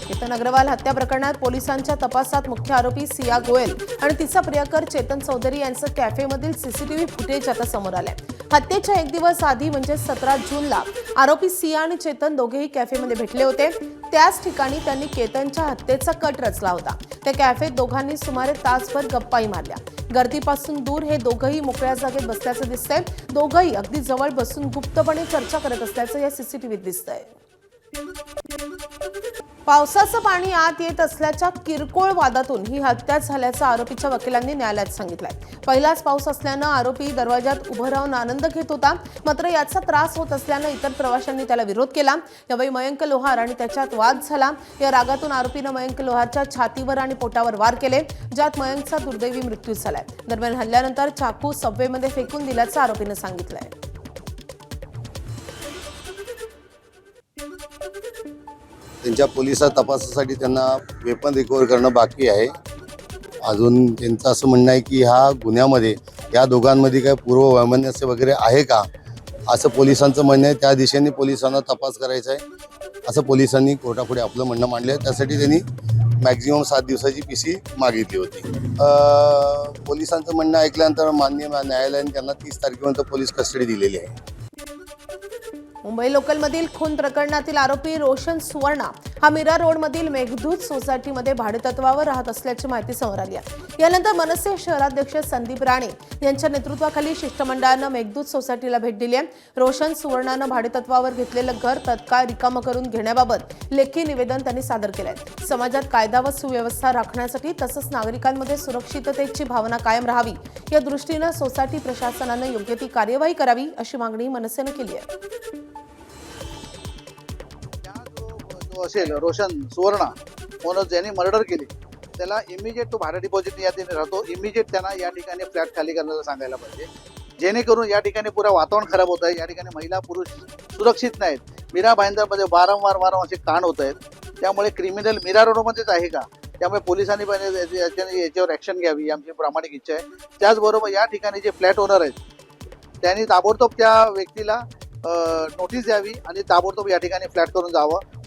केतन अग्रवाल हत्या प्रकरणात पोलिसांच्या तपासात मुख्य आरोपी सिया गोयल आणि तिचा प्रियकर चेतन चौधरी यांचं कॅफेमधील सीसीटीव्ही फुटेज आता समोर आलंय। हत्येच्या एक दिवस आधी म्हणजे 17 जूनला आरोपी सिया आणि चेतन दोघेही कॅफेमध्ये भेटले होते। त्याच ठिकाणी त्यांनी केतनच्या हत्येचा कट रचला होता। त्या कॅफेत दोघांनी सुमारे तासभर गप्पाही मारल्या। गर्दीपासून दूर हे दोघंही मोकळ्या जागेत बसल्याचं दिसतंय। दोघंही अगदी जवळ बसून गुप्तपणे चर्चा करत असल्याचं या सीसीटीव्हीत दिसतंय। पावसाचं पाणी आत येत असल्याच्या किरकोळ वादातून ही हत्या झाल्याचं आरोपीच्या वकिलांनी न्यायालयात सांगितलंय। पहिलाच पाऊस असल्यानं आरोपी दरवाजात उभं राहून आनंद घेत होता, मात्र याचा त्रास होत असल्यानं इतर प्रवाशांनी त्याला विरोध केला। यावेळी मयंक लोहार आणि त्याच्यात वाद झाला। या रागातून आरोपीनं मयंक लोहारच्या छातीवर आणि पोटावर वार केले, ज्यात मयंकचा दुर्दैवी मृत्यू झालाय। दरम्यान हल्ल्यानंतर चाकू सबवेमध्ये फेकून दिल्याचं आरोपीनं सांगितलंय। त्यांच्या पोलिस तपासासाठी त्यांना वेपन रिकव्हर करणं बाकी आहे। अजून त्यांचं असं म्हणणं आहे की ह्या गुन्ह्यामध्ये या दोघांमध्ये काही पूर्ववैमनस्य वगैरे आहे का, असं पोलिसांचं म्हणणं आहे। त्या दिशेने पोलिसांना तपास करायचा आहे असं पोलिसांनी कोर्टापुढे आपलं म्हणणं मांडलं आहे। त्यासाठी त्यांनी मॅक्झिमम 7 दिवसाची पीसी मागितली होती। पोलिसांचं म्हणणं ऐकल्यानंतर माननीय न्यायालयाने त्यांना 30 तारखेपर्यंत पोलीस कस्टडी दिलेली आहे। मुंबई लोकलमधील खून प्रकरणातील आरोपी रोशन सुवर्णा हा मीरा रोडमधील मेघदूत सोसायटीमध्ये भाडेतत्वावर राहत असल्याची माहिती समोर आली आहे। यानंतर मनसे शहराध्यक्ष संदीप राणे यांच्या नेतृत्वाखाली शिष्टमंडळानं मेघदूत सोसायटीला भेट दिली आहे। रोशन सुवर्णानं भाडेतत्वावर घेतलेलं घर तत्काळ रिकामं करून घेण्याबाबत लेखी निवेदन त्यांनी सादर केलंय। समाजात कायदा व सुव्यवस्था राखण्यासाठी तसंच नागरिकांमध्ये सुरक्षिततेची भावना कायम राहावी या दृष्टीनं सोसायटी प्रशासनानं योग्य ती कार्यवाही करावी अशी मागणी मनसेनं केली आहे। असेल रोशन सुवर्णा म्हणून ज्यांनी मर्डर केली त्याला इमिजिएट तो भाडं डिपॉझिट या ठिकाणी राहतो, इमिजिएट त्यांना या ठिकाणी फ्लॅट खाली करण्याचं सांगायला पाहिजे, जेणेकरून या ठिकाणी पुरा वातावरण खराब होत आहे। या ठिकाणी महिला पुरुष सुरक्षित नाहीत। मीरा भाईंदरमध्ये वारंवार असे कांड होत आहेत, त्यामुळे क्रिमिनल मीरा रोडमध्येच आहे का, त्यामुळे पोलिसांनी पण याच्यावर ॲक्शन घ्यावी ही आमची प्रामाणिक इच्छा आहे। त्याचबरोबर या ठिकाणी जे फ्लॅट ओनर आहेत त्यांनी ताबडतोब त्या व्यक्तीला नोटीस द्यावी आणि ताबडतोब या ठिकाणी फ्लॅट करून जावं।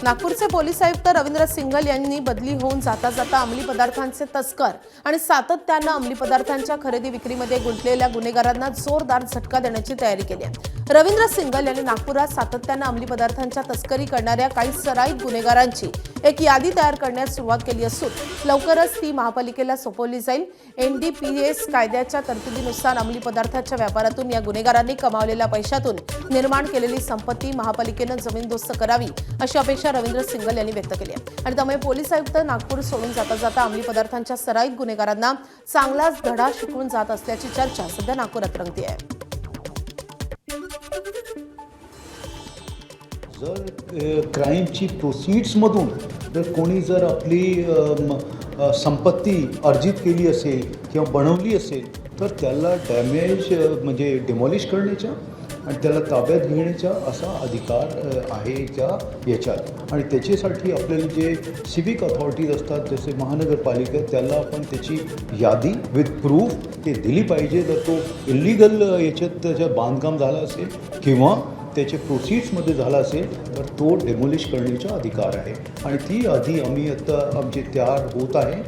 नागपूरचे पोलीस आयुक्त रवींद्र सिंघल यांनी बदली होऊन जाता जाता अंमली पदार्थांचे तस्कर आणि सातत्यानं अंमली पदार्थांच्या खरेदी विक्रीमध्ये गुंतलेल्या गुन्हेगारांना जोरदार झटका देण्याची तयारी केली आहे। रवींद्र सिंघल यांनी नागपुरात सातत्यानं अंमली पदार्थांच्या तस्करी करणाऱ्या काही सराईत गुन्हेगारांची एक यादी तयार करण्यास सुरुवात केली असून लवकरच ती महापालिकेला सोपवली जाईल। NDPS कायद्याच्या तरतुदीनुसार अंमली पदार्थाच्या व्यापारातून या गुन्हेगारांनी कमावलेल्या पैशातून निर्माण केलेली संपत्ती महापालिकेनं जमीनदोस्त करावी अशी अपेक्षा रवींद्र सिंघल यांनी व्यक्त केली आहे। आणि त्यामुळे पोलीस आयुक्त नागपूर सोडून जाता जाता अंमली पदार्थांच्या सराईत गुन्हेगारांना चांगलाच धडा शिकवून जात असल्याची चर्चा सध्या नागपुरात रंगते आहे। जर क्राईमची प्रोसीड्समधून जर कोणी जर आपली संपत्ती अर्जित केली असेल किंवा बनवली असेल तर त्याला डॅमेज म्हणजे डिमॉलिश करण्याचा आणि त्याला ताब्यात घेण्याचा असा अधिकार आहे याच्यात। आणि त्याच्यासाठी आपल्याला जे सिविक अथॉरिटीज असतात जसे महानगरपालिका त्याला आपण त्याची यादी विथ प्रूफ ते दिली पाहिजे। जर तो इलिगल याच्यात त्याचं बांधकाम झालं असेल किंवा त्याचे प्रोसीड्समध्ये झाला असेल तर तो डेमोलिश करण्याचा अधिकार आहे आणि ती आधी आम्ही आता आमचे तयार होत आहे।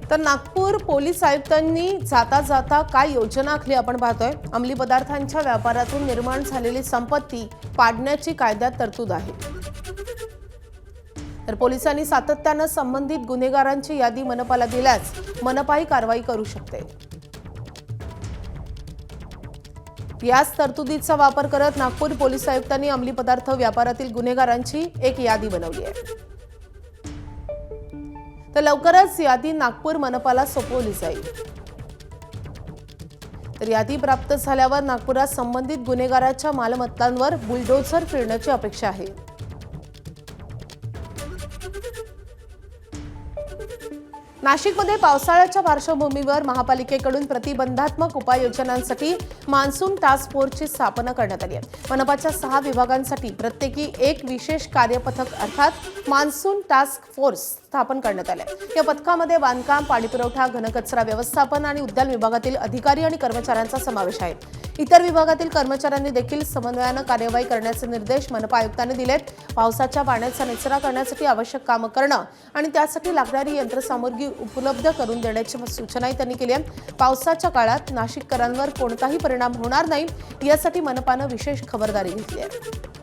तर नागपूर पोलीस आयुक्तांनी जाता जाता काय योजना आखली आपण पाहतोय। अंमली पदार्थांच्या व्यापारातून निर्माण झालेली संपत्ती पाडण्याची कायद्यात तरतूद आहे। तर पोलिसांनी सातत्यानं संबंधित गुन्हेगारांची यादी मनपाला दिल्यास मनपाही कारवाई करू शकते। याच तरतुदीचा वापर करत नागपूर पोलीस आयुक्तांनी अंमली पदार्थ व्यापारातील गुन्हेगारांची एक यादी बनवली आहे। तर लवकरच यादी नागपूर मनपाला सोपवली जाईल। तर यादी प्राप्त झाल्यावर नागपुरात संबंधित गुन्हेगाराच्या मालमत्तांवर बुलडोझर फिरण्याची अपेक्षा आहे। नाशिकमध्ये पावसाळ्याच्या पार्श्वभूमीवर महापालिकेकडून प्रतिबंधात्मक उपाययोजनांसाठी मान्सून टास्क फोर्सची स्थापना करण्यात आली आहे. मनपाच्या 6 विभागांसाठी प्रत्येकी एक विशेष कार्यपथक अर्थात मान्सून टास्क फोर्स स्थापन करण्यात आले. या पथकामध्ये बांधकाम, पाणीपुरवठा, घनकचरा व्यवस्थापन आणि उद्यान विभागातील अधिकारी आणि कर्मचाऱ्यांचा समावेश आहे. इतर विभागातील कर्मचाऱ्यांनी देखील समन्वयानं कार्यवाही करण्याचे निर्देश मनपा आयुक्तांनी दिलेत. पावसाच्या पाण्याचा निचरा करण्यासाठी आवश्यक कामं करणं आणि त्यासाठी लागणारी यंत्रसामुग्री उपलब्ध करून देण्याची सूचनाही त्यांनी केली आहे. पावसाच्या काळात नाशिककरांवर कोणताही परिणाम होणार नाही यासाठी मनपानं विशेष खबरदारी घेतली आहे.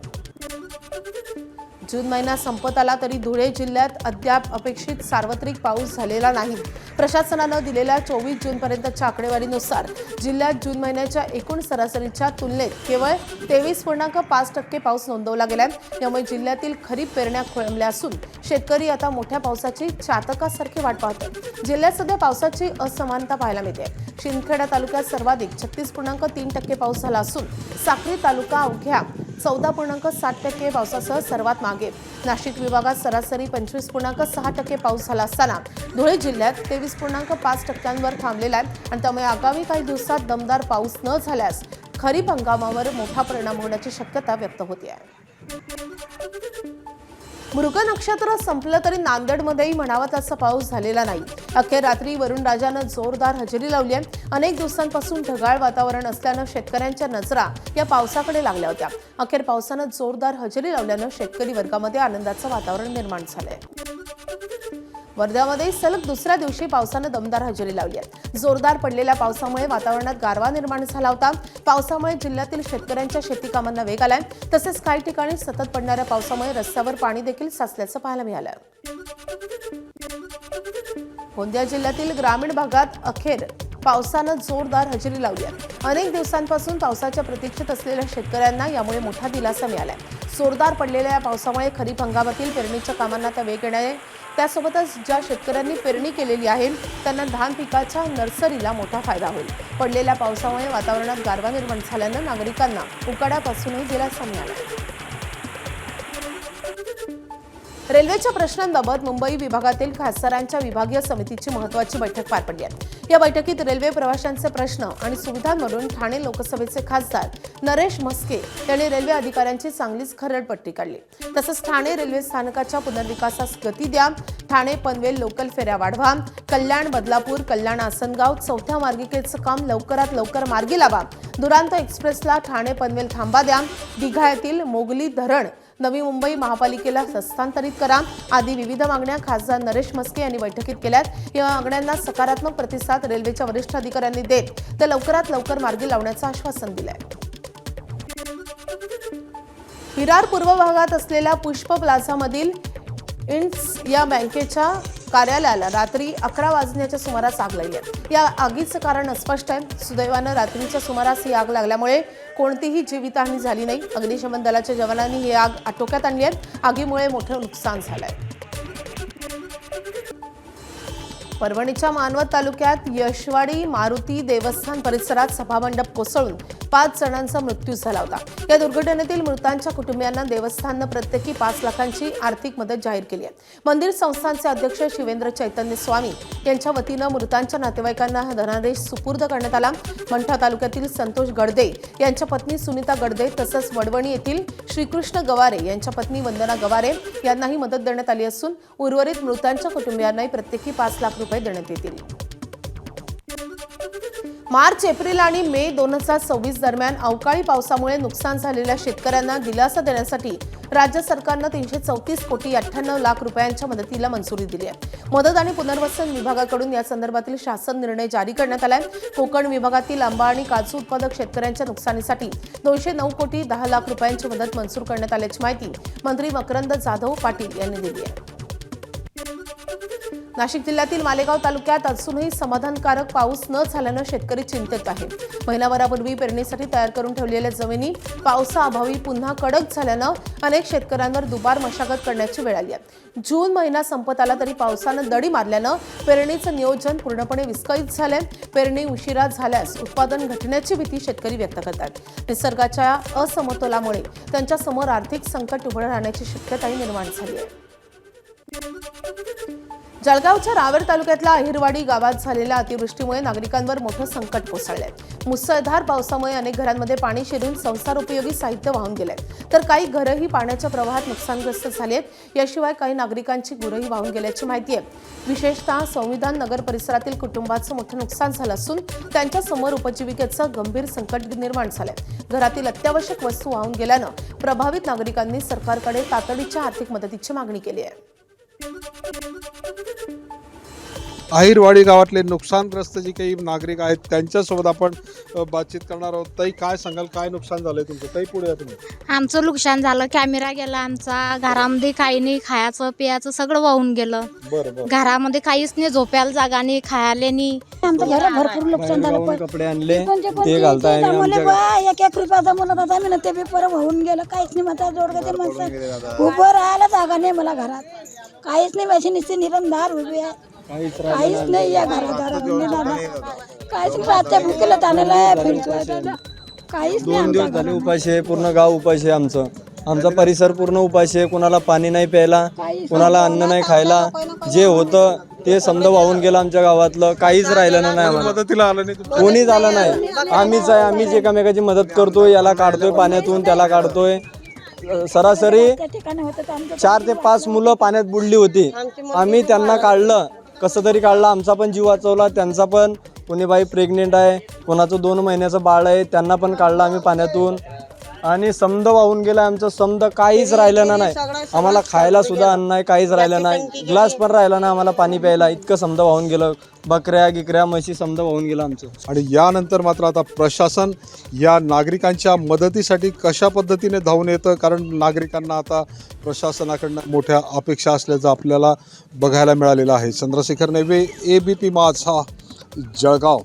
जून महिना संपत आला तरी धुळे जिल्ह्यात अद्याप अपेक्षित सार्वत्रिक पाऊस झालेला नाही. प्रशासनानं दिलेल्या 24 जूनपर्यंतच्या आकडेवारीनुसार जिल्ह्यात जून महिन्याच्या एकूण सरासरीच्या तुलनेत केवळ 23.5% पाऊस नोंदवला गेलाय. यामुळे जिल्ह्यातील खरीप पेरण्या खोळंबल्या असून शेतकरी आता मोठ्या पावसाची चातकासारखी वाट पाहतात. जिल्ह्यात सध्या पावसाची असमानता पाहायला मिळते. शिंदखेडा तालुक्यात सर्वाधिक 36.3% पाऊस झाला असून साक्री तालुका अवघ्या 14.7% पावसासह सर्वात मागे. नाशिक विभागात सरासरी 25.6% पाऊस झाला असताना धुळे जिल्ह्यात 23.5%वर थांबलेला आहे आणि त्यामुळे आगामी काही दिवसात दमदार पाऊस न झाल्यास खरीप हंगामावर मोठा परिणाम होण्याची शक्यता व्यक्त होते आहे. मृग नक्षत्र संपलं तरी नांदेडमध्येही म्हणावा तसा पाऊस झालेला नाही. अखेर रात्री वरुणराजानं जोरदार हजेरी लावली आहे. अनेक दिवसांपासून ढगाळ वातावरण असल्यानं शेतकऱ्यांच्या नजरा या पावसाकडे लागल्या होत्या. अखेर पावसानं जोरदार हजेरी लावल्यानं शेतकरी वर्गामध्ये आनंदाचं वातावरण निर्माण झालंय. वर्ध्यामध्ये सलग दुसऱ्या दिवशी पावसानं दमदार हजेरी लावली आहे. जोरदार पडलेल्या पावसामुळे वातावरणात गारवा निर्माण झाला होता. पावसामुळे जिल्ह्यातील शेतकऱ्यांच्या शेती कामांना वेग आलाय. तसेच काही ठिकाणी सतत पडणाऱ्या पावसामुळे रस्त्यावर पाणी देखील साचल्याचं पाहायला मिळालं. गोंदिया जिल्ह्यातील ग्रामीण भागात अखेर पावसानं जोरदार हजेरी लावली आहे. अनेक दिवसांपासून पावसाच्या प्रतीक्षेत असलेल्या शेतकऱ्यांना यामुळे मोठा दिलासा मिळालाय. जोरदार पडलेल्या या पावसामुळे खरीप हंगामातील पेरणीच्या कामांना आता वेग येणार आहे. त्यासोबतच ज्या शेतकऱ्यांनी पेरणी केलेली आहे त्यांना धान पिकाच्या नर्सरीला मोठा फायदा होईल. पडलेल्या पावसामुळे वातावरणात गारवा निर्माण झाल्यानं नागरिकांना उकाड्यापासूनही दिलासा मिळाला. रेल्वेच्या प्रश्नांबाबत मुंबई विभागातील खासदारांच्या विभागीय समितीची महत्त्वाची बैठक पार पडली आहे. या बैठकीत रेल्वे प्रवाशांचे प्रश्न आणि सुविधांवरून ठाणे लोकसभेचे खासदार नरेश म्हस्के यांनी रेल्वे अधिकाऱ्यांची चांगलीच खरडपट्टी काढली. तसंच ठाणे रेल्वे स्थानकाच्या पुनर्विकासास गती द्या, ठाणे पनवेल लोकल फेऱ्या वाढवा, कल्याण बदलापूर, कल्याण आसनगाव 4थ्या मार्गिकेचं काम लवकरात लवकर मार्गी लावा, दुरांतो एक्सप्रेसला ठाणे पनवेल थांबा द्या, दिघा येथील मोगली धरण नवी मुंबई महापालिकेला हस्तांतरित करा आदी विविध मागण्या खासदार नरेश म्हस्के यांनी बैठकीत केल्यात. या मागण्यांना सकारात्मक प्रतिसाद रेल्वेच्या वरिष्ठ अधिकाऱ्यांनी देत ते लवकरात लवकर मार्गी लावण्याचं आश्वासन दिलंय. विरार पूर्व भागात असलेल्या पुष्प प्लाझामधील इंड्स या बँकेच्या कार्यालयाला रात्री 11 वाजण्याच्या सुमारास आग लागली आहे. या आगीचं कारण अस्पष्ट आहे. सुदैवानं रात्रीच्या सुमारास ही आग लागल्यामुळे कोणतीही जीवितहानी झाली नाही. अग्निशमन दलाच्या जवानांनी ही आग आटोक्यात आणली आहे. आगीमुळे मोठं नुकसान झालंय. परभणीच्या मानवत तालुक्यात यशवाडी मारुती देवस्थान परिसरात सभामंडप कोसळून 5 जणांचा मृत्यू झाला होता. या दुर्घटनेतील मृतांच्या कुटुंबियांना देवस्थानानं प्रत्येकी 5 लाखांची आर्थिक मदत जाहीर केली आहे. मंदिर संस्थानचे अध्यक्ष शिवेंद्र चैतन्य स्वामी यांच्या वतीनं मृतांच्या नातेवाईकांना हा धनादेश सुपूर्द करण्यात आला. मंठा तालुक्यातील संतोष गडदे यांच्या पत्नी सुनीता गडदे तसंच वडवणी येथील श्रीकृष्ण गवारे यांच्या पत्नी वंदना गवारे यांनाही मदत देण्यात आली असून उर्वरित मृतांच्या कुटुंबियांनाही प्रत्येकी 5 लाख रुपये देण्यात येतील. मार्च, एप्रिल आणि मे 2026 दरम्यान अवकाळी पावसामुळे नुकसान झालेल्या शेतकऱ्यांना दिलासा देण्यासाठी राज्य सरकारनं 334 कोटी 98 लाख रुपयांच्या मदतीला मंजुरी दिली आहे. मदत आणि पुनर्वसन विभागाकडून या संदर्भातील शासन निर्णय जारी करण्यात आलाय. कोकण विभागातील आंबा आणि काजू उत्पादक शेतकऱ्यांच्या नुकसानीसाठी 209 कोटी 10 लाख रुपयांची मदत मंजूर करण्यात आल्याची माहिती मंत्री मकरंद जाधव पाटील यांनी दिली आहे. नाशिक जिल्ह्यातील मालेगाव तालुक्यात अजूनही समाधानकारक पाऊस न झाल्यानं शेतकरी चिंतेत आहे. महिनाभरापूर्वी पेरणीसाठी तयार करून ठेवलेल्या जमिनी पावसाअभावी पुन्हा कडक झाल्यानं अनेक शेतकऱ्यांवर दुबार मशागत करण्याची वेळ आली आहे. जून महिना संपत आला तरी पावसानं दडी मारल्यानं पेरणीचं नियोजन पूर्णपणे विस्कळीत झालंय. पेरणी उशिरा झाल्यास उत्पादन घटण्याची भीती शेतकरी व्यक्त करतात. निसर्गाच्या असमतोलामुळे त्यांच्या समोर आर्थिक संकट उभं राहण्याची शक्यताही निर्माण झाली आहे. जळगावच्या रावेर तालुक्यातल्या अहिरवाडी गावात झालेल्या अतिवृष्टीमुळे नागरिकांवर मोठं संकट कोसळलंय। मुसळधार पावसामुळे अनेक घरांमध्ये पाणी शिरून संसारोपयोगी साहित्य वाहून गेलंय, तर काही घरही पाण्याच्या प्रवाहात नुकसानग्रस्त झाली आहेत। याशिवाय काही नागरिकांची गुरंही वाहून गेल्याची माहिती आहे। विशेषतः संविधान नगर परिसरातील कुटुंबाचं मोठं नुकसान झालं असून त्यांच्या समोर उपजीविकेचं गंभीर संकट निर्माण झालंय। घरातील अत्यावश्यक वस्तू वाहून गेल्यानं प्रभावित नागरिकांनी सरकारकडे तातडीच्या आर्थिक मदतीची मागणी केली आहे। अहिरवाडी गावातले नुकसानग्रस्त जे काही नागरिक आहेत त्यांच्यासोबत आपण बातचीत करणार आहोत। ताई, काय सांगाल, काय नुकसान झालंय तुमचं? ताई, पुढे या तुम्ही। आमचं नुकसान झालं, कॅमेरा गेला आमचा, घरामध्ये काही नाही, खायचं पियाचं सगळं वाहून गेलं। बरं, घरामध्ये काहीच नाही, झोपायला जागा नाही, खायला नाही। आमचं घर भरपूर नुकसान झालं, पण कपडे आणले ते घालताय एक एक रुपयाचा मला दादा मी ते पेपर वाहून गेलं, काहीच नाही। माझा जोडगं ते माणसं उभं राहायला जागा नाही मला घरात, काहीच नाही। माझी नुसती निरंधार उभी आहे, काहीच नाही या घरामध्ये दादा, काहीच नाही। रातच्या भुकेला ताणायला फिरतोय दादा, काहीच नाही। 2 दिवस झाले उपाशी आहे, पूर्ण गाव उपाशी आहे। आमचा परिसर पूर्ण उपाशी आहे। कोणाला पाणी नाही प्यायला, कोणाला अन्न नाही खायला, जे होतं ते समजा वाहून गेलं। आमच्या गावातलं काहीच राहिलं नाही आम्हाला, मदतीला आलं नाही तुम्ही? कोणीच आलं नाही। आम्हीच आहे, आम्हीच एकामेकाची मदत करतोय, याला काढतोय पाण्यातून, त्याला काढतोय। सरासरी 4 ते 5 मुलं पाण्यात बुडली होती, आम्ही त्यांना काढलं, कसं तरी काढलं। आमचा पण जीव वाचवला, त्यांचा पण। कोणी बाई प्रेग्नेंट आहे, कोणाचं 2 महिन्याचं बाळ आहे, त्यांना पण काढलं आम्ही पाण्यातून। आणि समद वाहून गेलं आमचं, समद काहीच राहिलं नाही। आम्हाला खायला सुद्धा अन्न नाही, काहीच राहिलं नाही, ग्लास पण राहिला नाही आम्हाला पाणी प्यायला, इतकं समद वाहून गेलं। बकऱ्या गिकऱ्या म्हशी समद वाहून गेलं आमचं। आणि यानंतर मात्र आता प्रशासन या नागरिकांच्या मदतीसाठी कशा पद्धतीने धावून येतं, कारण नागरिकांना आता प्रशासनाकडनं मोठ्या अपेक्षा असल्याचं आपल्याला बघायला मिळालेलं आहे। चंद्रशेखर नेवे, ABP माझा, जळगाव।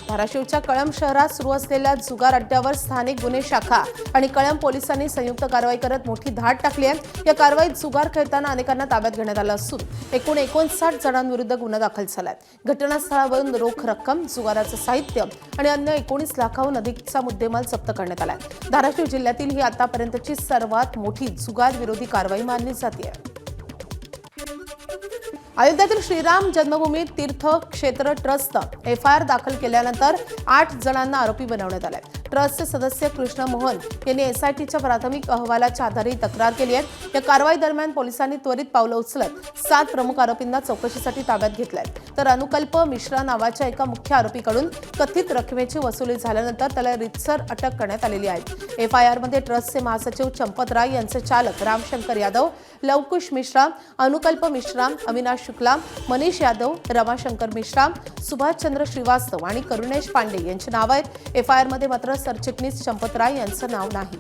धाराशिवच्या कळंब शहरात सुरू असलेल्या जुगार अड्ड्यावर स्थानिक गुन्हे शाखा आणि कळंब पोलिसांनी संयुक्त कारवाई करत मोठी धाड टाकली आहे। या कारवाईत जुगार खेळताना अनेकांना ताब्यात घेण्यात आलं असून एकूण 59 जणांविरुद्ध गुन्हा दाखल झालाय। घटनास्थळावरून रोख रक्कम, जुगाराचं साहित्य आणि अन्य 19 लाखाहून अधिकचा मुद्देमाल जप्त करण्यात आलाय। धाराशिव जिल्ह्यातील ही आतापर्यंतची सर्वात मोठी जुगार विरोधी कारवाई मानली जाते। अयोध्येतील श्रीराम जन्मभूमी तीर्थ क्षेत्र ट्रस्ट FIR दाखल केल्यानंतर 8 जणांना आरोपी बनवण्यात आले। ट्रस्टचे सदस्य कृष्ण मोहन यांनी SITच्या प्राथमिक अहवालाच्या आधारे तक्रार केली आहे। या कारवाई दरम्यान पोलिसांनी त्वरित पावलं उचलत 7 प्रमुख आरोपींना चौकशीसाठी ताब्यात घेतलंय। तर अनुकल्प मिश्रा नावाच्या एका मुख्य आरोपीकडून कथित रकमेची वसुली झाल्यानंतर त्याला रितसर अटक करण्यात आलेली आहे। FIR मध्ये ट्रस्टचे महासचिव चंपत राय यांचे चालक रामशंकर यादव, लवकुश मिश्रा, अनुकल्प मिश्रा, अविनाश शुक्ला, मनीष यादव, रमाशंकर मिश्रा, सुभाषचंद्र श्रीवास्तव आणि करुणेश पांडे यांची नाव आहेत। FIR मध्ये मात्र सरचिटणीस चंपत राय यांचं नाव नाही।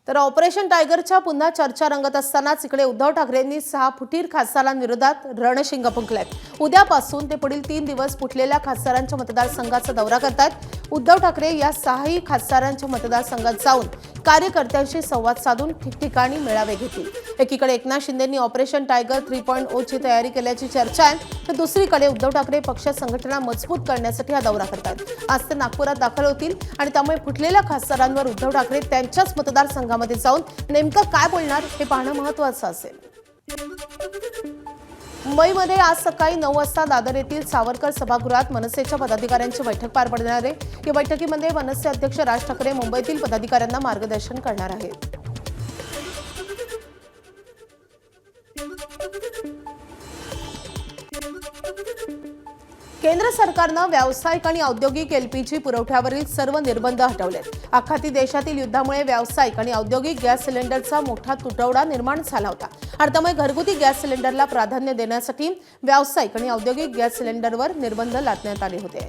तर ऑपरेशन टायगरच्या पुन्हा चर्चा रंगत असतानाच इकडे उद्धव ठाकरेंनी 6 फुटीर खासदारांविरोधात रणशिंग फुंकलंय। उद्यापासून ते पुढील 3 दिवस फुटलेल्या खासदारांच्या मतदारसंघाचा दौरा करतात। उद्धव ठाकरे या 6ही खासदारांच्या मतदारसंघात जाऊन कार्यकर्त्यांशी संवाद साधून ठिकठिकाणी मेळावे घेतील। एकीकडे एकनाथ शिंदेंनी ऑपरेशन टायगर 3.0 ची तयारी केल्याची चर्चा आहे, तर दुसरीकडे उद्धव ठाकरे पक्ष संघटना मजबूत करण्यासाठी हा दौरा करतात। आज ते नागपुरात दाखल होतील आणि त्यामुळे फुटलेल्या खासदारांवर उद्धव ठाकरे त्यांच्याच मतदारसंघामध्ये जाऊन नेमकं काय बोलणार हे पाहणं महत्त्वाचं असेल। मुंबईमध्ये आज सकाळी 9 वाजता दादर येथील सावरकर सभागृहात मनसेच्या पदाधिकाऱ्यांची बैठक पार पडणार आहे। या बैठकीमध्ये मनसे अध्यक्ष राज ठाकरे मुंबईतील पदाधिकाऱ्यांना मार्गदर्शन करणार आहेत। केंद्र सरकारनं व्यावसायिक आणि औद्योगिक LPG पुरवठ्यावरील सर्व निर्बंध हटवलेत। आखाती देशातील युद्धामुळे व्यावसायिक आणि औद्योगिक गॅस सिलेंडरचा मोठा तुटवडा निर्माण झाला होता आणि त्यामुळे घरगुती गॅस सिलेंडरला प्राधान्य देण्यासाठी व्यावसायिक आणि औद्योगिक गॅस सिलेंडरवर निर्बंध लादण्यात आले होते।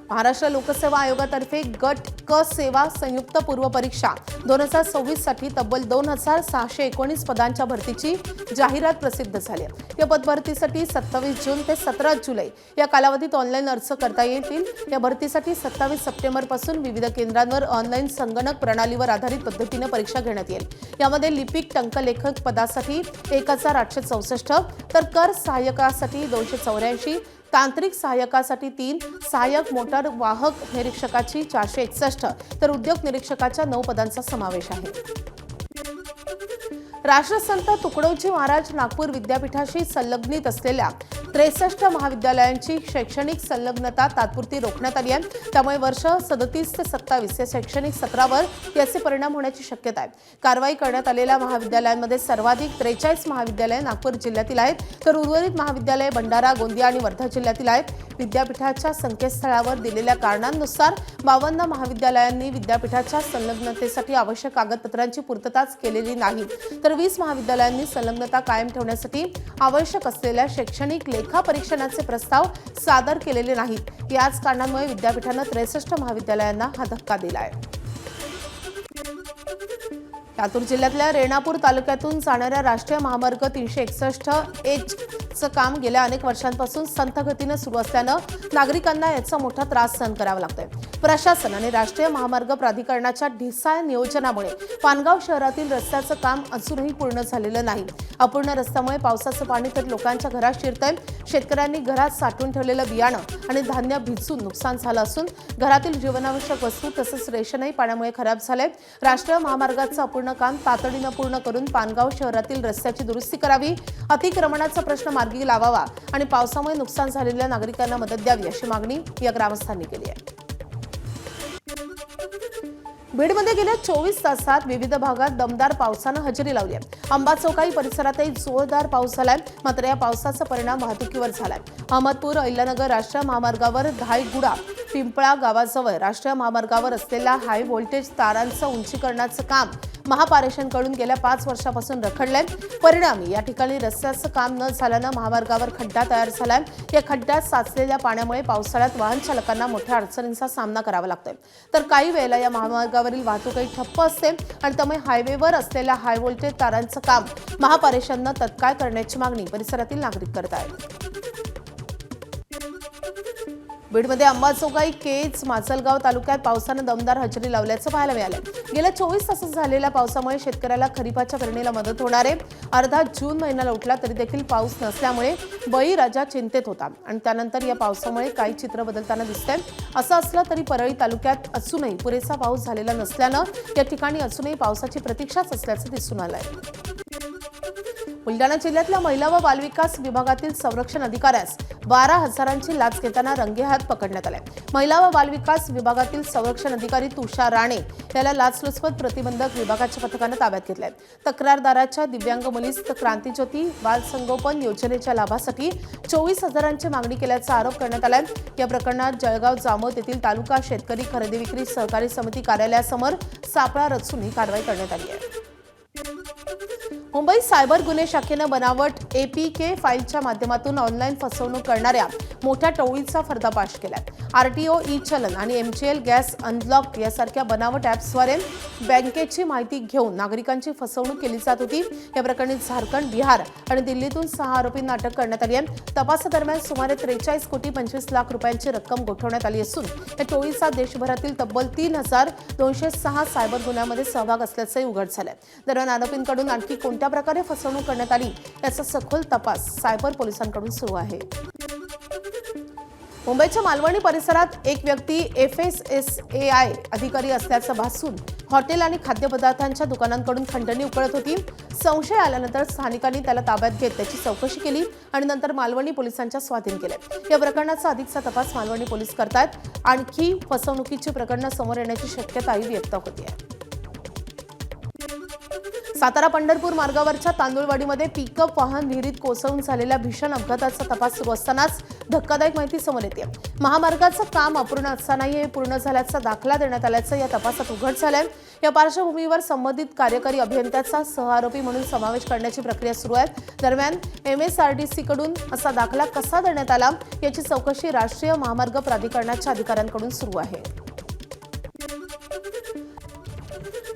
महाराष्ट्र लोकसेवा आयोगातर्फे गट क सेवा संयुक्त पूर्व परीक्षा 2026 साठी तब्बल 2619 पदांच्या भरतीची जाहिरात प्रसिद्ध झाली आहे। या पदभरतीसाठी 27 जून ते 17 जुलै या कालावधीत ऑनलाईन अर्ज करता येतील। या भरतीसाठी 27 सप्टेंबर पासून विविध केंद्रांवर ऑनलाईन संगणक प्रणालीवर आधारित पद्धतीने परीक्षा घेण्यात येईल। यामध्ये लिपिक टंकलेखक पदासाठी 1864, तर कर सहाय्यकासाठी 284, तांत्रिक सहाय्यकासाठी 3, सहाय्यक मोटार वाहक निरीक्षकाची 461, तर उद्योग निरीक्षकाच्या 9 पदांचा समावेश आहे। राष्ट्रसंत तुकडोजी महाराज नागपूर विद्यापीठाशी संलग्नित असलेल्या 63 महाविद्यालयांची शैक्षणिक संलग्नता तात्पुरती रोखण्यात आली आहे। त्यामुळे वर्ष 37 ते 27 या शैक्षणिक सत्रावर याचे परिणाम होण्याची शक्यता आहे। कारवाई करण्यात आलेल्या महाविद्यालयांमध्ये सर्वाधिक 43 महाविद्यालये नागपूर जिल्ह्यातील आहेत, तर उर्वरित महाविद्यालये भंडारा, गोंदिया आणि वर्धा जिल्ह्यातील आहेत। विद्यापीठाच्या संकेतस्थळावर दिलेल्या कारणांनुसार 52 महाविद्यालयांनी विद्यापीठाच्या संलग्नतेसाठी आवश्यक कागदपत्रांची पूर्तताच केलेली नाही, तर 20 महाविद्यालयांनी संलग्नता कायम ठेवण्यासाठी आवश्यक असलेल्या शैक्षणिक लेखा परीक्षणाचे प्रस्ताव सादर केलेले नाहीत। याच कारणांमुळे विद्यापीठानं 63 महाविद्यालयांना हा धक्का दिला आहे। लातूर जिल्ह्यातल्या रेणापूर तालुक्यातून जाणाऱ्या राष्ट्रीय महामार्ग 361 चं काम गेल्या अनेक वर्षांपासून संथ गतीने सुरू असल्यानं नागरिकांना याचा मोठा त्रास सहन करावा लागतोय। प्रशासन आणि राष्ट्रीय महामार्ग प्राधिकरणाच्या ढिसाळ नियोजनामुळे पानगाव शहरातील रस्त्याचं काम अजूनही पूर्ण झालेलं नाही। अपूर्ण रस्त्यामुळे पावसाचं पाणी तर लोकांच्या घरात शिरतंय। शेतकऱ्यांनी घरात साठवून ठेवलेलं बियाणं आणि धान्य भिजून नुकसान झालं असून घरातील जीवनावश्यक वस्तू तसंच रेशनही पाण्यामुळे खराब झाले। राष्ट्रीय महामार्गाचं अपूर्ण काम तातडीनं पूर्ण करून पानगाव शहरातील रस्त्याची दुरुस्ती करावी, अतिक्रमणाचा प्रश्न मार्गी लावावा आणि पावसामुळे नुकसान झालेल्या नागरिकांना मदत द्यावी अशी मागणी या ग्रामस्थांनी केली आहे। बीडमध्ये गेल्या 24 तासात विविध भागात दमदार पावसानं हजेरी लावली आहे। अंबा चौकाई परिसरातही जोरदार पाऊस झालाय, मात्र या पावसाचा परिणाम वाहतुकीवर झालाय। अहमदपूर अहिल्यानगर राष्ट्रीय महामार्गावर धायगुडा पिंपळा गावाजवळ राष्ट्रीय महामार्गावर असलेल्या हाय व्होल्टेज तारांचं उंचीकरणाचं काम महापारेषणकडून गेल्या 5 वर्षापासून रखडलंय। परिणामी या ठिकाणी रस्त्याचं काम न झाल्यानं महामार्गावर खड्डा तयार झालाय। या खड्ड्यात साचलेल्या पाण्यामुळे पावसाळ्यात वाहन चालकांना मोठ्या अडचणींचा सामना करावा लागतोय, तर काही वेळेला या महामार्गावरील वाहतूकही ठप्प असते आणि त्यामुळे हायवेवर असलेल्या हाय व्होल्टेज तारांचं काम महापारेषणनं तत्काळ करण्याची मागणी परिसरातील नागरिक करत आहेत। बीडमध्ये अंबा चौकाई, केज, माजलगाव तालुक्यात पावसानं दमदार हजेरी लावल्याचं पाहायला मिळालं। गेल्या 24 तासात झालेल्या पावसामुळे शेतकऱ्याला खरीपाच्या पेरणीला मदत होणार आहे। अर्धा जून महिन्याला उठला तरी देखील पाऊस नसल्यामुळे बळीराजा चिंतेत होता आणि त्यानंतर या पावसामुळे काही चित्र बदलताना दिसतंय। असं असलं तरी परळी तालुक्यात अजूनही पुरेसा पाऊस झालेला नसल्यानं या ठिकाणी अजूनही पावसाची प्रतीक्षाच असल्याचं दिसून आलंय। बुलढाणा जिल्ह्यातल्या महिला व बालविकास विभागातील संरक्षण अधिकाऱ्यास 12,000ची लाच घेताना रंगेहात पकडण्यात आले। महिला व बालविकास विभागातील संरक्षण अधिकारी तुषार राणे याला लाचलुचपत प्रतिबंधक विभागाच्या पथकानं ताब्यात घेतलंय। तक्रारदाराच्या दिव्यांग मुलीस क्रांतीज्योती बाल संगोपन योजनेच्या लाभासाठी 24,000ची मागणी केल्याचा आरोप करण्यात आलाय। या प्रकरणात जळगाव जामोद येथील तालुका शेतकरी खरेदी विक्री सहकारी समिती कार्यालयासमोर सापळा रचून ही कारवाई करण्यात आली आहे। मुंबई सायबर गुन्हे शाखेनं बनावट APK फाईलच्या माध्यमातून ऑनलाईन फसवणूक करणाऱ्या मोठ्या टोळीचा पर्दाफाश केलाय। RTO ई-चलन आणि MGL गॅस अनलॉक यासारख्या बनावट ॲप्सद्वारे बँकेची माहिती घेऊन नागरिकांची फसवणूक केली जात होती। या प्रकरणी झारखंड, बिहार आणि दिल्लीतून 6 आरोपींना अटक करण्यात आली आहे। तपासादरम्यान सुमारे 43 कोटी 25 लाख रुपयांची रक्कम गोठवण्यात आली असून या टोळीचा देशभरातील तब्बल 3,206 सायबर गुन्ह्यामध्ये सहभाग असल्याचंही उघड झालंय। दरम्यान आरोपींकडून आणखी कोणत्या प्रकारे फसवणूक करण्यात आली याचा सखोल तपास सायबर पोलिसांकडून सुरू आहे। मुंबईच्या मालवणी परिसरात एक व्यक्ती FSSAI अधिकारी असल्याचं भासून हॉटेल आणि खाद्यपदार्थांच्या दुकानांकडून खंडणी उकळत होती। संशय आल्यानंतर स्थानिकांनी त्याला ताब्यात घेत त्याची चौकशी केली आणि नंतर मालवणी पोलिसांच्या स्वाधीन केले। या प्रकरणाचा अधिकचा तपास मालवणी पोलीस करतायत। आणखी फसवणुकीची प्रकरणं समोर येण्याची शक्यताही व्यक्त होतीये। सातारा पंढरपूर मार्गावरच्या तांदूळवाडीमध्ये पिकअप वाहन विहिरीत कोसळून झालेल्या भीषण अपघाताचा तपास सुरू असतानाच धक्कादायक माहिती समोर येते। महामार्गाचं काम अपूर्ण असतानाही हे पूर्ण झाल्याचा दाखला देण्यात आल्याचं या तपासात उघड झालंय। या पार्श्वभूमीवर संबंधित कार्यकारी अभियंत्याचा सहआरोपी म्हणून समावेश करण्याची प्रक्रिया सुरू आहे। दरम्यान MSRDC कडून असा दाखला कसा देण्यात आला याची चौकशी राष्ट्रीय महामार्ग प्राधिकरणाच्या अधिकाऱ्यांकडून सुरू आहे।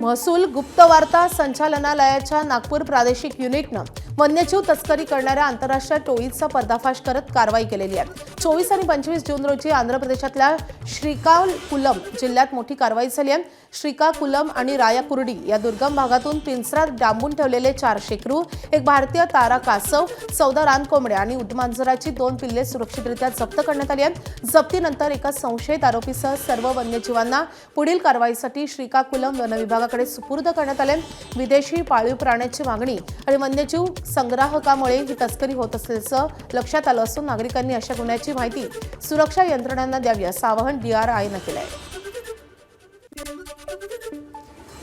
महसूल गुप्तवार्ता संचालनालयाच्या नागपूर प्रादेशिक युनिटनं वन्यजीव तस्करी करणाऱ्या आंतरराष्ट्रीय टोळीचा पर्दाफाश करत कारवाई केलेली आहे। 24 आणि 25 जून रोजी आंध्र प्रदेशातल्या श्रीकाकुलम जिल्ह्यात मोठी कारवाई झाली आहे. श्रीकाकुलम आणि रायाकुर्डी या दुर्गम भागातून पिंजऱ्यात डांबून ठेवलेले 4 शेकरू, एक भारतीय तारा कासव, 14 रानकोंबड्या आणि उदमांजराची 2 पिल्ले सुरक्षितरित्या जप्त करण्यात आली आहेत. जप्तीनंतर एका संशयित आरोपीसह सर्व वन्यजीवांना पुढील कारवाईसाठी श्रीकाकुलम वन विभागाकडे सुपूर्द करण्यात आले. विदेशी पाळीव प्राण्यांची मागणी आणि वन्यजीव संग्राहकामुळे ही तस्करी होत असल्याचं लक्षात आलं असून नागरिकांनी अशा गुन्ह्याची माहिती सुरक्षा यंत्रणांना द्यावी असं आवाहन DRIनं केलं आहे.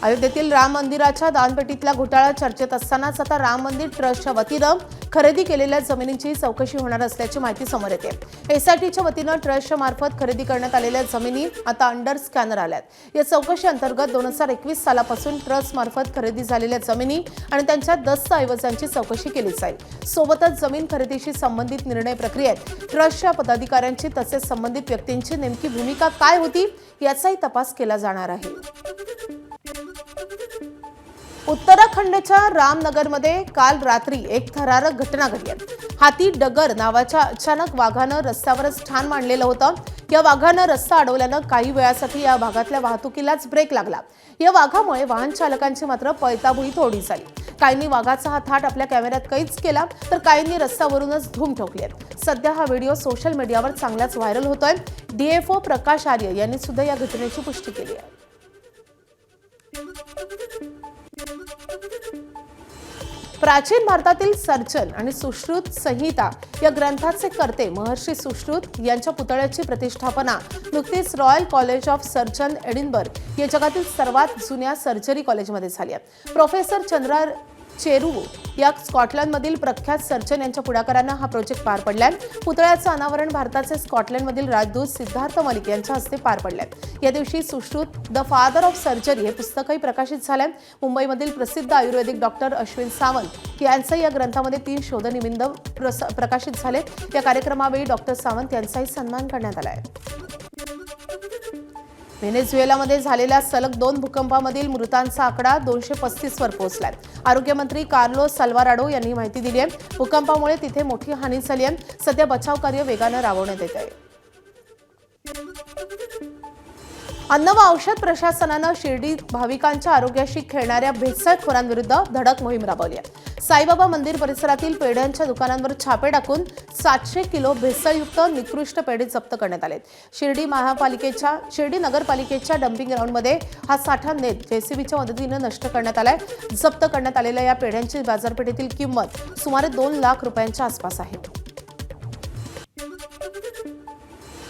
अयोध्येतील राम मंदिराच्या दानपेटीतला घोटाळा चर्चेत असतानाच आता राम मंदिर ट्रस्टच्या वतीनं खरेदी केलेल्या जमिनींची चौकशी होणार असल्याची माहिती समोर येते. SITच्या वतीनं ट्रस्टच्या मार्फत खरेदी करण्यात आलेल्या जमिनी आता अंडर स्कॅनर आल्यात. या चौकशी अंतर्गत 2021 सालापासून ट्रस्ट मार्फत खरेदी झालेल्या जमिनी आणि त्यांच्या दस्तऐवजांची चौकशी केली जाईल. सोबतच जमीन खरेदीशी संबंधित निर्णय प्रक्रियेत ट्रस्टच्या पदाधिकाऱ्यांची तसेच संबंधित व्यक्तींची नेमकी भूमिका काय होती याचाही तपास केला जाणार आहे. उत्तराखंडच्या रामनगरमध्ये काल रात्री एक थरारक घटना घडली आहे. हाती डगर नावाच्या अचानक वाघानं रस्त्यावरच ठाण मांडलेलं होतं. या वाघानं रस्ता अडवल्यानं काही वेळासाठी या भागातल्या वाहतुकीलाच ब्रेक लागला. या वाघामुळे वाहन चालकांची मात्र पळताभुई थोडी झाली. काहींनी वाघाचा हा थाट आपल्या कॅमेऱ्यात कैद केला तर काहींनी रस्त्यावरूनच धूम ठोकली आहे. सध्या हा व्हिडिओ सोशल मीडियावर चांगलाच व्हायरल होतोय. DFO प्रकाश आर्य यांनी सुद्धा या घटनेची पुष्टी केली आहे. प्राचीन भारतातील सर्जन आणि सुश्रुत संहिता या ग्रंथाचे कर्ते महर्षी सुश्रुत यांच्या पुतळ्याची प्रतिष्ठापना नुकतीच royal college of surgeon Edinburgh या जगातील सर्वात जुन्या सर्जरी कॉलेजमध्ये झाली आहे. प्रोफेसर चंद्रा चेरू या स्कॉटलंडमधील प्रख्यात सर्जन यांच्या पुढाकारानं हा प्रोजेक्ट पार पडलाय. पुतळ्याचं अनावरण भारताचे स्कॉटलंडमधील राजदूत सिद्धार्थ मलिक यांच्या हस्ते पार पडलंय. या दिवशी Sushruta the father of surgery हे पुस्तकही प्रकाशित झालंय. मुंबईमधील प्रसिद्ध आयुर्वेदिक डॉक्टर अश्विन सावंत यांचं या ग्रंथामध्ये 3 शोधनिबंध प्रकाशित झाले. या कार्यक्रमावेळी डॉक्टर सावंत यांचाही सन्मान करण्यात आलाय. व्हेनेझुएलामध्ये झालेल्या सलग 2 भूकंपामधील मृतांचा आकडा 235 वर पोहोचलाय. आरोग्यमंत्री कार्लोस साल्वाराडो यांनी माहिती दिली आहे. भूकंपामुळे तिथे मोठी हानी झाली आहे. सध्या बचाव कार्य वेगानं राबवण्यात येत आहे. अन्न व औषध प्रशासनानं शिर्डीत भाविकांच्या आरोग्याशी खेळणाऱ्या भेसळखोरांविरुद्ध धडक मोहीम राबवली आहे. साईबाबा मंदिर परिसरातील पेढ्यांच्या दुकानांवर छापे टाकून 700 किलो भेसळयुक्त निकृष्ट पेढे जप्त करण्यात आले. शिर्डी नगरपालिकेच्या डम्पिंग ग्राउंडमध्ये हा साठा नेट JCBच्या मदतीनं नष्ट करण्यात आलाय. जप्त करण्यात आलेल्या या पेढ्यांची बाजारपेठेतील किंमत सुमारे 2 लाख रुपयांच्या आसपास आहे.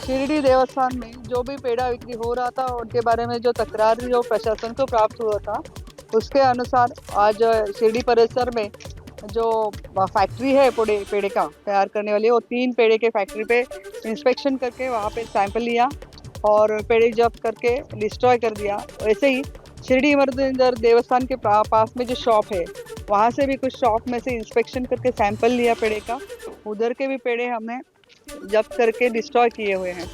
शिरडी देवस्थान में जो भी पेड़ा बिक्री हो रहा था उनके बारे में जो तकरार जो प्रशासन को प्राप्त हुआ था उसके अनुसार आज शिरडी परिसर में जो फैक्ट्री है पेड़े का तैयार करने वाली वो 3 पेड़े के फैक्ट्री पे इंस्पेक्शन करके वहाँ पे सैंपल लिया और पेड़े जब्त करके डिस्ट्रॉय कर दिया. वैसे ही शिरडी इमरजेंदर देवस्थान के पास में जो शॉप है वहाँ से भी कुछ शॉप में से इंस्पेक्शन करके सैंपल लिया पेड़े का. उधर के भी पेड़े हमने जब्त करके डिस्ट्रॉय किए हुए हैं.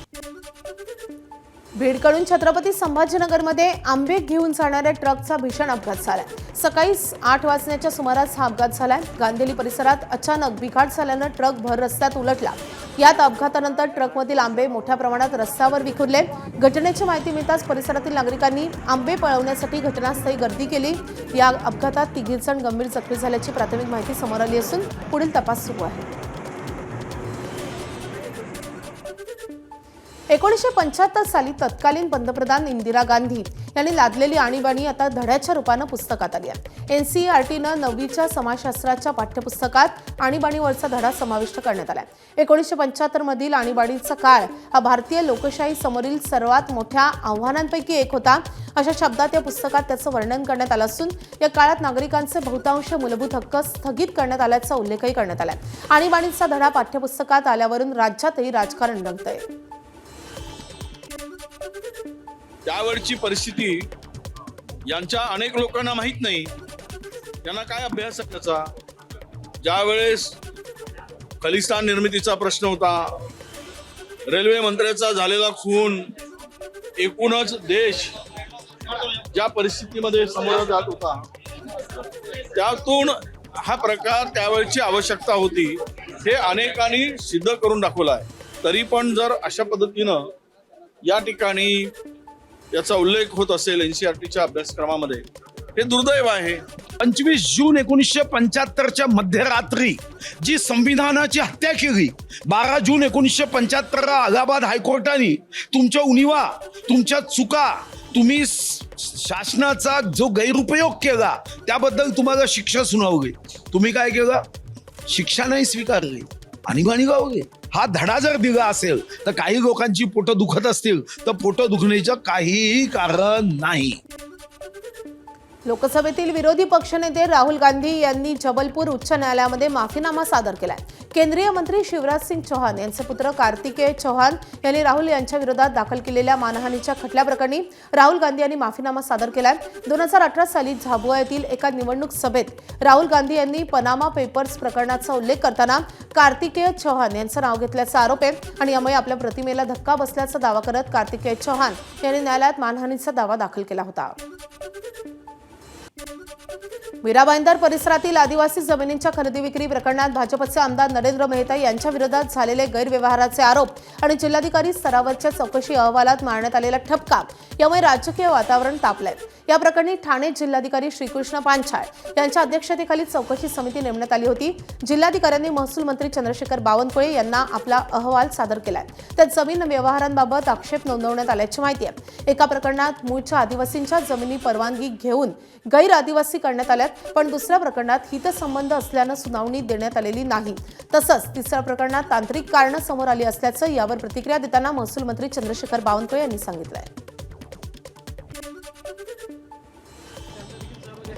बीडकडून छत्रपती संभाजीनगरमध्ये आंबे घेऊन जाणाऱ्या ट्रकचा भीषण अपघात झाला. सकाळी 8 वाजण्याच्या सुमारास हा अपघात झालाय. गांधेली परिसरात अचानक बिघाड झाल्यानं ट्रक भर रस्त्यात उलटला. यात अपघातानंतर ट्रकमधील आंबे मोठ्या प्रमाणात रस्त्यावर विखुरले. घटनेची माहिती मिळताच परिसरातील नागरिकांनी आंबे पळवण्यासाठी घटनास्थळी गर्दी केली. या अपघातात 3 जण गंभीर जखमी झाल्याची प्राथमिक माहिती समोर आली असून पुढील तपास सुरू आहे. 1975 साली तत्कालीन पंतप्रधान इंदिरा गांधी यांनी लादलेली आणीबाणी आता धड्याच्या रूपानं पुस्तकात आली आहे. NCERTनं 9वीच्या समाजशास्त्राच्या पाठ्यपुस्तकात आणीबाणीवरचा धडा समाविष्ट करण्यात आला आहे. 1975 मधील आणीबाणीचा काळ हा भारतीय लोकशाही समोरील सर्वात मोठ्या आव्हानांपैकी एक होता. अशा शब्दात या पुस्तकात त्याचं वर्णन करण्यात आलं असून या काळात नागरिकांचे बहुतांश मूलभूत हक्क स्थगित करण्यात आल्याचा उल्लेखही करण्यात आला. आणीबाणीचा धडा पाठ्यपुस्तकात आल्यावरून राज्यातही राजकारण रंगतंय. त्यावेळची परिस्थिती यांच्या अनेक लोकांना माहीत नाही. यांना काय अभ्यास आहे त्याचा. ज्यावेळेस खलिस्तान निर्मितीचा प्रश्न होता, रेल्वे मंत्र्याचा झालेला खून, एकूणच देश ज्या परिस्थितीमध्ये समोर जात होता त्यातून हा प्रकार त्यावेळची आवश्यकता होती हे अनेकांनी सिद्ध करून दाखवलं आहे. तरी पण जर अशा पद्धतीनं या ठिकाणी याचा उल्लेख होत असेल NCERTच्या अभ्यासक्रमामध्ये, हे दुर्दैव आहे. 25 जून 1975च्या मध्यरात्री जी संविधानाची हत्या केली, 12 जून 1975 अलाहाबाद हायकोर्टाने तुमच्या उणिवा, तुमच्या चुका, तुम्ही शासनाचा जो गैरुपयोग केला त्याबद्दल तुम्हाला शिक्षा सुनावली. तुम्ही काय केलं? शिक्षा नाही स्वीकारली, आणीबाणी गावली. हा धडा जर दिला असेल तर काही लोकांची पोटं दुखत असतील तर पोटं दुखण्याचं काहीही कारण नाही. लोकसभेतील विरोधी पक्षनेते राहुल गांधी यांनी जबलपूर उच्च न्यायालयामध्ये माफीनामा सादर केलाय. केंद्रीय मंत्री शिवराज सिंग चौहान यांचे पुत्र कार्तिकेय चौहान यांनी राहुल यांच्या विरोधात दाखल केलेल्या मानहानीच्या खटल्याप्रकरणी राहुल गांधी यांनी माफीनामा सादर केलाय. 2018 साली झाबुआ येथील एका निवडणूक सभेत राहुल गांधी यांनी पनामा पेपर्स प्रकरणाचा उल्लेख करताना कार्तिकेय चौहान यांचं नाव घेतल्याचा आरोप आहे आणि यामुळे आपल्या प्रतिमेला धक्का बसल्याचा दावा करत कार्तिकेय चौहान यांनी न्यायालयात मानहानीचा दावा दाखल केला होता. मीरा भाईंदर परिसरातील आदिवासी जमिनींच्या खरेदी विक्री प्रकरणात भाजपचे आमदार नरेंद्र मेहता यांच्या विरोधात झालेले गैरव्यवहाराचे आरोप आणि जिल्हाधिकारी स्तरावरच्या चौकशी अहवालात मारण्यात आलेला ठपका यामुळे राजकीय वातावरण तापलंय. या प्रकरणी ठाणे जिल्हाधिकारी श्रीकृष्ण पांचाळ यांच्या अध्यक्षतेखाली चौकशी समिती नेमण्यात आली होती. जिल्हाधिकाऱ्यांनी महसूल मंत्री चंद्रशेखर बावनकुळे यांना आपला अहवाल सादर केलाय. त्यात जमीन व्यवहारांबाबत आक्षेप नोंदवण्यात आल्याची माहिती आहे. एका प्रकरणात मूळच्या आदिवासींच्या जमिनी परवानगी घेऊन गैर आदिवासी करण्यात आल्यात, पण दुसऱ्या प्रकरणात हितसंबंध असल्यानं सुनावणी देण्यात आलेली नाही. तसंच तिसऱ्या प्रकरणात तांत्रिक कारणं समोर आली असल्याचं यावर प्रतिक्रिया देताना महसूल मंत्री चंद्रशेखर बावनकुळे यांनी सांगितलंय.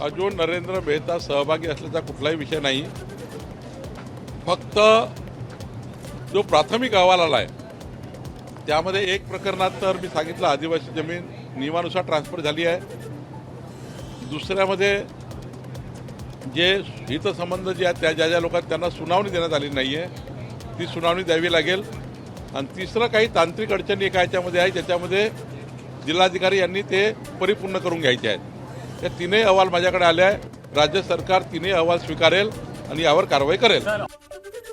अजून नरेंद्र मेहता सहभागी असल्याचा कुठलाही विषय नाही. फक्त जो प्राथमिक अहवाल आला आहे त्यामध्ये एक प्रकरणात तर मी सांगितलं आदिवासी जमीन नियमानुसार ट्रान्सफर झाली आहे. दुसऱ्यामध्ये जे हितसंबंध जे आहेत त्या ज्या लोकांना त्यांना सुनावणी देण्यात आली नाही आहे ती सुनावणी द्यावी लागेल. आणि तिसरं काही तांत्रिक अडचणी एका याच्यामध्ये आहे ज्याच्यामध्ये जिल्हाधिकारी यांनी ते परिपूर्ण करून घ्यायचे आहेत. या तीनही अहवाल माझ्याकडे आले आहे. राज्य सरकार तीनही अहवाल स्वीकारेल आणि यावर कारवाई करेल.